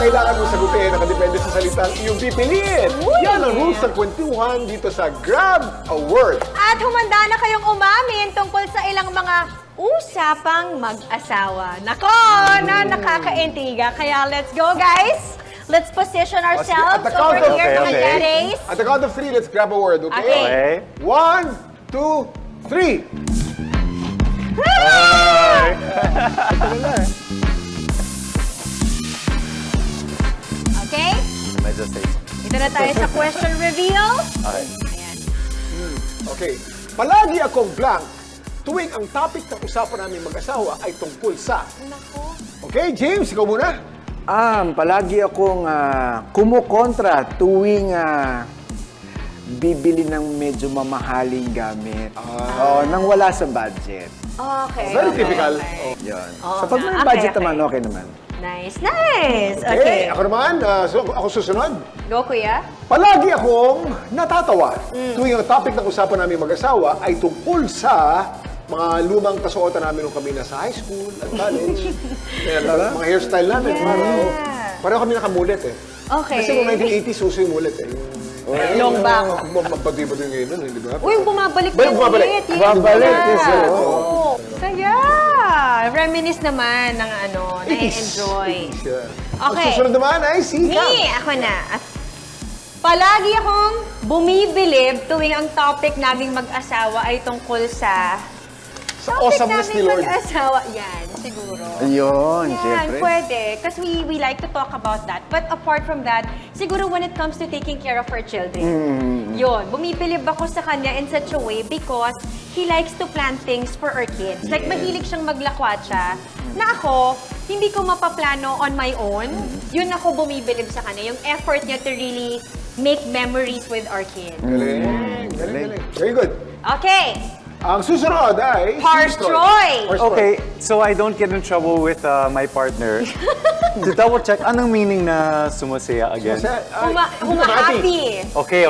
kailangan mo sagutin nakadepende sa salitang iyong pipiliin. Yan ang rules ng kwentuhan dito sa Grab a Word. At humanda na kayong umamin tungkol sa ilang mga usapang mag-asawa. Nako, na nakakaintiga. Kaya let's go, guys! Let's position ourselves over here to the daddies. At the count of 3, let's grab a word, okay? Okay. 1, 2, 3. Okay? Medyo safe. Ito na tayo sa question reveal. Okay. Ayan. Okay. Palagi akong blank tuwing ang topic ng usapan namin mag-asawa ay tungkol sa... Nako. Okay, James, ikaw muna. Palagi akong kumukontra tuwing bibili ng medyo mamahaling gamit. Nang wala sa budget. Okay. Very typical. Okay. Yun. Oo So pag nga. may Okay, budget okay. naman, okay naman. Nice, nice. Okay, Okay. ako naman, ako susunod. Go, kuya. Palagi akong natatawa tuwing ang topic ng usapan namin mag-asawa ay tungkol sa mga lumang kasuotan namin nung kami nasa high school at college. Kaya, mga hairstyle namin. Yeah. Pareho kami nakamulit eh. Okay. Kasi noong 1980s, uso yung mulit eh. Long back. Magpatuloy yung ngayon, hindi ba? Uy, bumabalik Balik, yung bumabalik. ulit. Yes, Bumabalik, yeah. yes, oo. Oo. Kaya, reminisce naman ng na-enjoy. Okay. Okay. Susunod naman ay si Me, ako na. Palagi akong bumibilib tuwing ang topic naming mag-asawa ay tungkol sa... Sa awesomeness ni Lord. Mag-asawa. Yan, siguro. Ayun, Yan, syempre. pwede. Kasi we like to talk about that. But apart from that, siguro when it comes to taking care of our children, yun, bumipilib ako sa kanya in such a way because he likes to plan things for our kids. Like, mahilig siyang maglakwatsa na ako, hindi ko mapaplano on my own. Yun ako bumibilib sa kanya. Yung effort niya to really make memories with our kids. Galing. Galing. Very good. Okay, Ang susunod ay... Pars si Troy. Pars Troy. Okay, so I don't get in trouble with my partner. To double check, anong meaning na sumasaya again? Humahappy. Okay,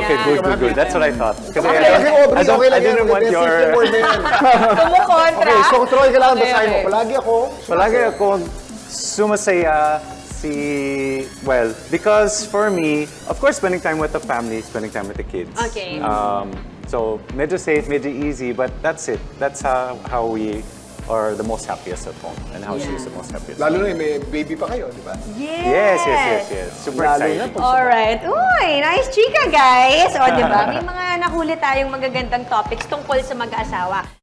good. That's what I thought. Kasi Okay, Aubrey, okay lang I yan. didn't want May your... system word na yan. Kumukontra. Okay, so Troy, kailangan Okay, basahin mo. okay. Palagi ako... Palagi ako sumasaya well, because for me, of course, spending time with the family, spending time with the kids. Okay. So, medyo safe, medyo easy, but that's it. That's how we are the most happiest at home and how she is the most happiest. Lalo na may baby pa kayo, di ba? Yes. Super Lalo excited. na Alright. Uy, nice chika, guys. O, di ba? May mga nahuli tayong magagandang topics tungkol sa mag-asawa.